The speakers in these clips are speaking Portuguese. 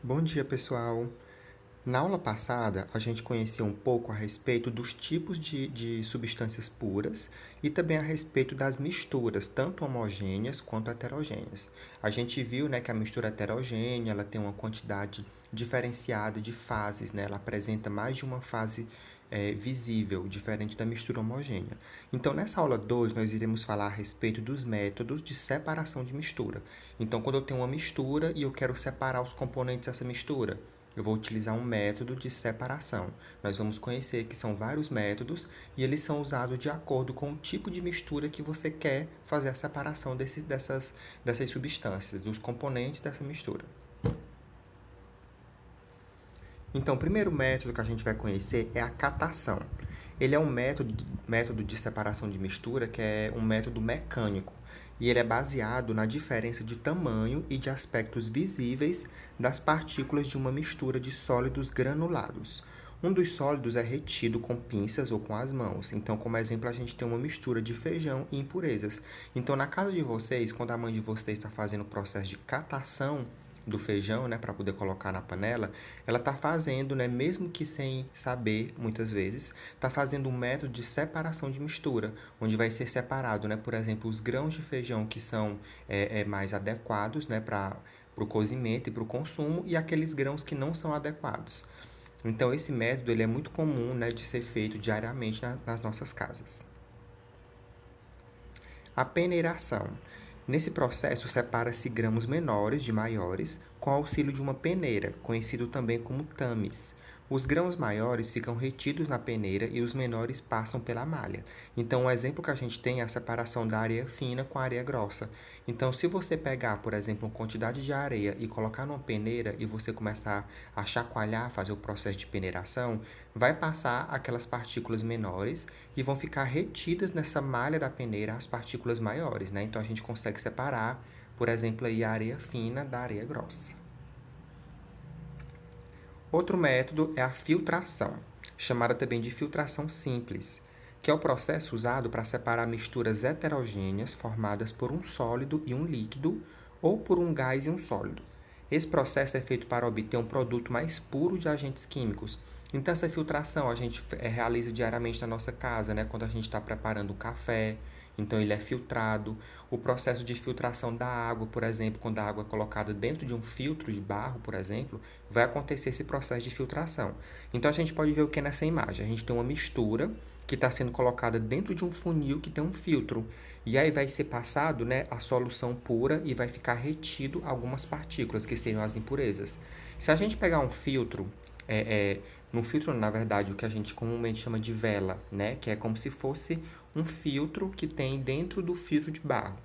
Bom dia, pessoal! Na aula passada, a gente conheceu um pouco a respeito dos tipos de substâncias puras e também a respeito das misturas, tanto homogêneas quanto heterogêneas. A gente viu, né, que a mistura heterogênea ela tem uma quantidade diferenciada de fases, né? Ela apresenta mais de uma fase visível, diferente da mistura homogênea. Então, nessa aula 2, nós iremos falar a respeito dos métodos de separação de mistura. Então, quando eu tenho uma mistura e eu quero separar os componentes dessa mistura, eu vou utilizar um método de separação. Nós vamos conhecer que são vários métodos e eles são usados de acordo com o tipo de mistura que você quer fazer a separação dessas substâncias, dos componentes dessa mistura. Então, o primeiro método que a gente vai conhecer é a catação. Ele é um método de separação de mistura que é um método mecânico e ele é baseado na diferença de tamanho e de aspectos visíveis das partículas de uma mistura de sólidos granulados. Um dos sólidos é retido com pinças ou com as mãos. Então, como exemplo, a gente tem uma mistura de feijão e impurezas. Então, na casa de vocês, quando a mãe de vocês está fazendo o processo de catação do feijão, né, para poder colocar na panela, ela está fazendo, né, mesmo que sem saber, muitas vezes, está fazendo um método de separação de mistura, onde vai ser separado, né, por exemplo, os grãos de feijão que são mais adequados, né, para o cozimento e para o consumo, e aqueles grãos que não são adequados. Então, esse método ele é muito comum, né, de ser feito diariamente nas nossas casas. A peneiração. Nesse processo, separa-se grãos menores de maiores com auxílio de uma peneira, conhecido também como tames. Os grãos maiores ficam retidos na peneira e os menores passam pela malha. Então, um exemplo que a gente tem é a separação da areia fina com a areia grossa. Então, se você pegar, por exemplo, uma quantidade de areia e colocar numa peneira e você começar a chacoalhar, fazer o processo de peneiração, vai passar aquelas partículas menores e vão ficar retidas nessa malha da peneira as partículas maiores, né? Então, a gente consegue separar, por exemplo, aí a areia fina da areia grossa. Outro método é a filtração, chamada também de filtração simples, que é o processo usado para separar misturas heterogêneas formadas por um sólido e um líquido ou por um gás e um sólido. Esse processo é feito para obter um produto mais puro de agentes químicos. Então, essa filtração a gente realiza diariamente na nossa casa, né? Quando a gente está preparando um café, então ele é filtrado. O processo de filtração da água, por exemplo, quando a água é colocada dentro de um filtro de barro, por exemplo, vai acontecer esse processo de filtração. Então a gente pode ver o que é nessa imagem. A gente tem uma mistura que está sendo colocada dentro de um funil que tem um filtro. E aí vai ser passado, né, a solução pura e vai ficar retido algumas partículas, que seriam as impurezas. Se a gente pegar um filtro, no filtro, na verdade, o que a gente comumente chama de vela, né, que é como se fosse um filtro que tem dentro do filtro de barro.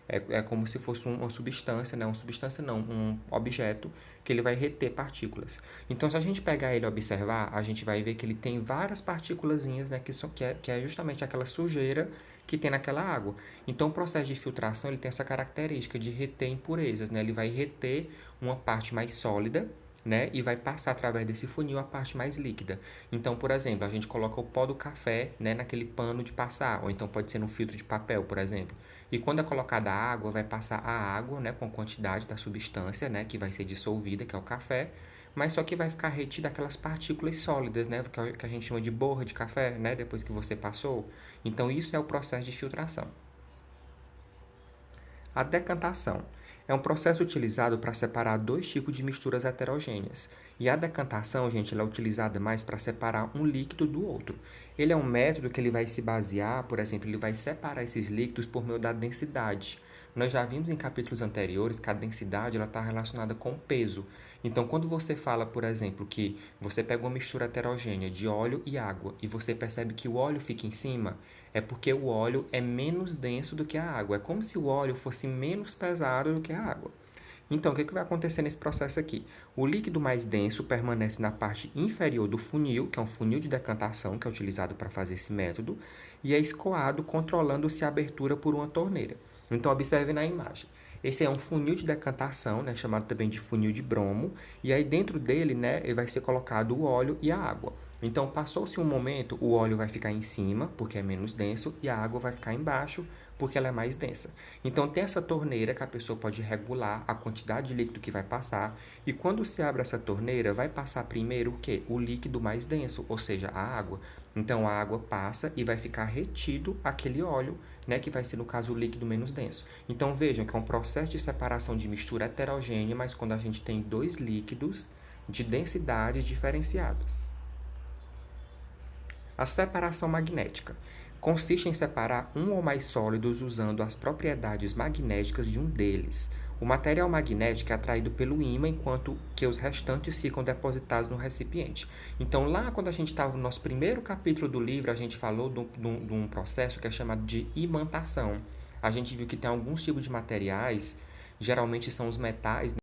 É como se fosse uma substância, né? Uma substância não, um objeto que ele vai reter partículas. Então, se a gente pegar ele e observar, a gente vai ver que ele tem várias partículazinhas, né? Que é justamente aquela sujeira que tem naquela água. Então, o processo de filtração ele tem essa característica de reter impurezas, né? Ele vai reter uma parte mais sólida, né? E vai passar através desse funil a parte mais líquida. Então, por exemplo, a gente coloca o pó do café, né, naquele pano de passar, ou então pode ser no filtro de papel, por exemplo. E quando é colocada a água, vai passar a água, né, com a quantidade da substância, né, que vai ser dissolvida, que é o café, mas só que vai ficar retida aquelas partículas sólidas, né, que a gente chama de borra de café, né, depois que você passou. Então, isso é o processo de filtração. A decantação é um processo utilizado para separar dois tipos de misturas heterogêneas. E a decantação, gente, ela é utilizada mais para separar um líquido do outro. Ele é um método que ele vai se basear, por exemplo, ele vai separar esses líquidos por meio da densidade. Nós já vimos em capítulos anteriores que a densidade está relacionada com o peso. Então, quando você fala, por exemplo, que você pega uma mistura heterogênea de óleo e água e você percebe que o óleo fica em cima, é porque o óleo é menos denso do que a água. É como se o óleo fosse menos pesado do que a água. Então, o que vai acontecer nesse processo aqui? O líquido mais denso permanece na parte inferior do funil, que é um funil de decantação, que é utilizado para fazer esse método, e é escoado controlando-se a abertura por uma torneira. Então, observe na imagem. Esse é um funil de decantação, né, chamado também de funil de bromo, e aí dentro dele, né, vai ser colocado o óleo e a água. Então, passou-se um momento, o óleo vai ficar em cima, porque é menos denso, e a água vai ficar embaixo, porque ela é mais densa. Então, tem essa torneira que a pessoa pode regular a quantidade de líquido que vai passar, e quando se abre essa torneira, vai passar primeiro o quê? O líquido mais denso, ou seja, a água. Então, a água passa e vai ficar retido aquele óleo, né, que vai ser, no caso, o líquido menos denso. Então, vejam que é um processo de separação de mistura heterogênea, mas quando a gente tem dois líquidos de densidades diferenciadas. A separação magnética consiste em separar um ou mais sólidos usando as propriedades magnéticas de um deles. O material magnético é atraído pelo ímã, enquanto que os restantes ficam depositados no recipiente. Então, lá quando a gente estava no nosso primeiro capítulo do livro, a gente falou de um processo que é chamado de imantação. A gente viu que tem alguns tipos de materiais, geralmente são os metais,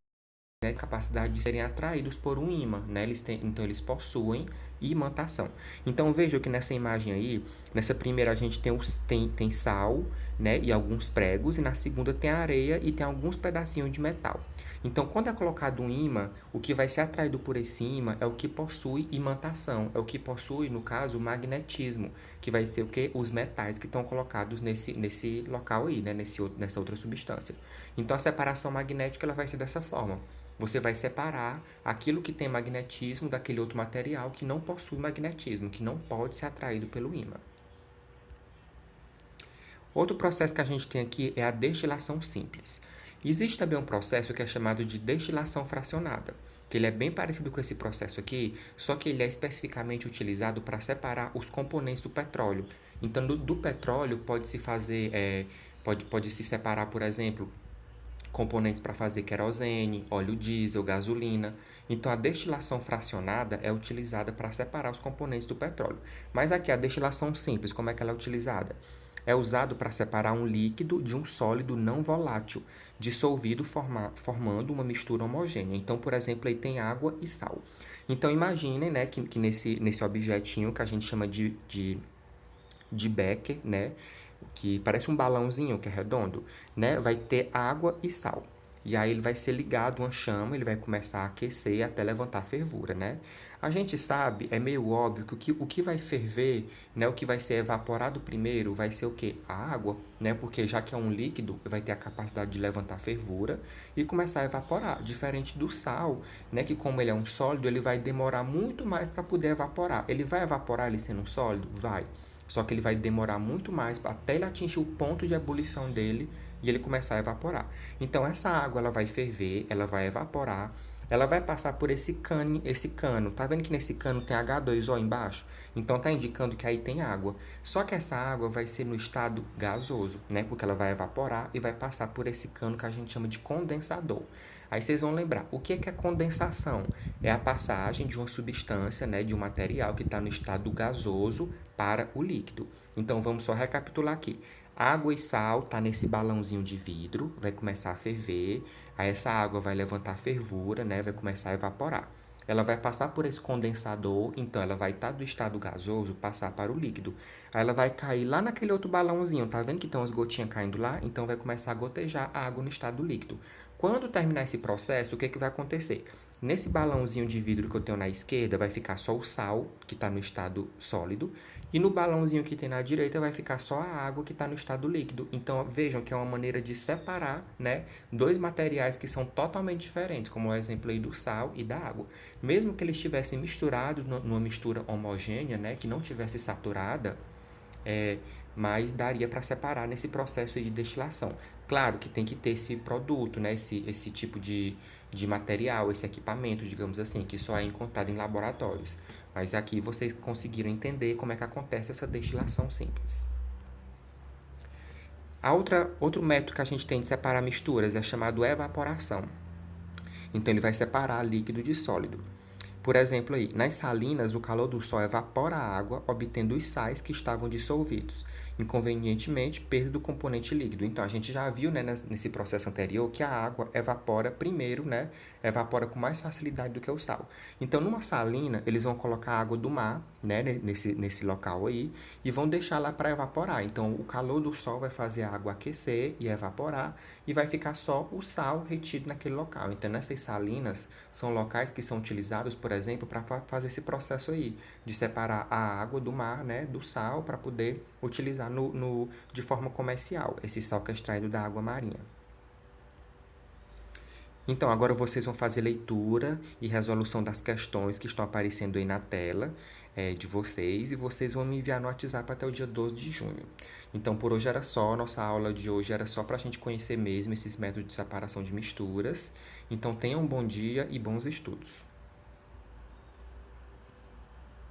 né, capacidade de serem atraídos por um ímã, né? Então eles possuem imantação. Então veja que nessa imagem aí, nessa primeira a gente tem sal, né, e alguns pregos, e na segunda tem areia e tem alguns pedacinhos de metal. Então, quando é colocado um ímã, o que vai ser atraído por esse ímã é o que possui imantação, é o que possui, no caso, o magnetismo, que vai ser o que? Os metais que estão colocados nesse local aí, né, nessa outra substância. Então, a separação magnética ela vai ser dessa forma. Você vai separar aquilo que tem magnetismo daquele outro material que não possui magnetismo, que não pode ser atraído pelo ímã. Outro processo que a gente tem aqui é a destilação simples. Existe também um processo que é chamado de destilação fracionada, que ele é bem parecido com esse processo aqui, só que ele é especificamente utilizado para separar os componentes do petróleo. Então, do petróleo pode-se fazer, pode-se separar, por exemplo, componentes para fazer querosene, óleo diesel, gasolina. Então, a destilação fracionada é utilizada para separar os componentes do petróleo. Mas aqui, a destilação simples, como é que ela é utilizada? É usado para separar um líquido de um sólido não volátil, dissolvido formando uma mistura homogênea. Então, por exemplo, aí tem água e sal. Então, imaginem, né, que nesse objetinho que a gente chama de becker, né, que parece um balãozinho que é redondo, né, vai ter água e sal. E aí ele vai ser ligado a uma chama, ele vai começar a aquecer até levantar fervura, né? A gente sabe, é meio óbvio que o que vai ferver, né, o que vai ser evaporado primeiro vai ser o quê? A água, né? Porque já que é um líquido, vai ter a capacidade de levantar fervura e começar a evaporar. Diferente do sal, né, que como ele é um sólido, ele vai demorar muito mais para poder evaporar. Ele vai evaporar ele sendo um sólido? Vai. Só que ele vai demorar muito mais até ele atingir o ponto de ebulição dele e ele começar a evaporar. Então essa água ela vai ferver, ela vai evaporar, ela vai passar por esse cano. Tá vendo que nesse cano tem H2O embaixo? Então tá indicando que aí tem água. Só que essa água vai ser no estado gasoso, né? Porque ela vai evaporar e vai passar por esse cano que a gente chama de condensador. Aí vocês vão lembrar, o que é condensação? É a passagem de uma substância, né, de um material que está no estado gasoso para o líquido. Então, vamos só recapitular aqui. Água e sal tá nesse balãozinho de vidro, vai começar a ferver, aí essa água vai levantar fervura, né, vai começar a evaporar. Ela vai passar por esse condensador, então ela vai estar do estado gasoso, passar para o líquido. Aí ela vai cair lá naquele outro balãozinho, tá vendo que tem umas gotinhas caindo lá? Então vai começar a gotejar a água no estado líquido. Quando terminar esse processo, o que vai acontecer? Nesse balãozinho de vidro que eu tenho na esquerda, vai ficar só o sal, que está no estado sólido, e no balãozinho que tem na direita vai ficar só a água que está no estado líquido. Então, vejam que é uma maneira de separar, né, dois materiais que são totalmente diferentes, como o exemplo aí do sal e da água. Mesmo que eles estivessem misturados numa mistura homogênea, né, que não tivesse saturada, é, mas daria para separar nesse processo de destilação. Claro que tem que ter esse produto, né, esse tipo de material, esse equipamento, digamos assim, que só é encontrado em laboratórios. Mas aqui vocês conseguiram entender como é que acontece essa destilação simples. Outro método que a gente tem de separar misturas é chamado evaporação. Então, ele vai separar líquido de sólido. Por exemplo, aí, nas salinas, o calor do sol evapora a água, obtendo os sais que estavam dissolvidos. Inconvenientemente, perda do componente líquido. Então, a gente já viu, né, nesse processo anterior que a água evapora primeiro, né? Evapora com mais facilidade do que o sal. Então, numa salina, eles vão colocar a água do mar, né, nesse local aí, e vão deixar lá para evaporar. Então, o calor do sol vai fazer a água aquecer e evaporar, e vai ficar só o sal retido naquele local. Então, nessas salinas, são locais que são utilizados, por exemplo, para fazer esse processo aí, de separar a água do mar, né, do sal, para poder utilizar comercializar de forma comercial, esse sal que é extraído da água marinha. Então, agora vocês vão fazer leitura e resolução das questões que estão aparecendo aí na tela de vocês, e vocês vão me enviar no WhatsApp até o dia 12 de junho. Então, por hoje era só, nossa aula de hoje era só para a gente conhecer mesmo esses métodos de separação de misturas. Então, tenham um bom dia e bons estudos.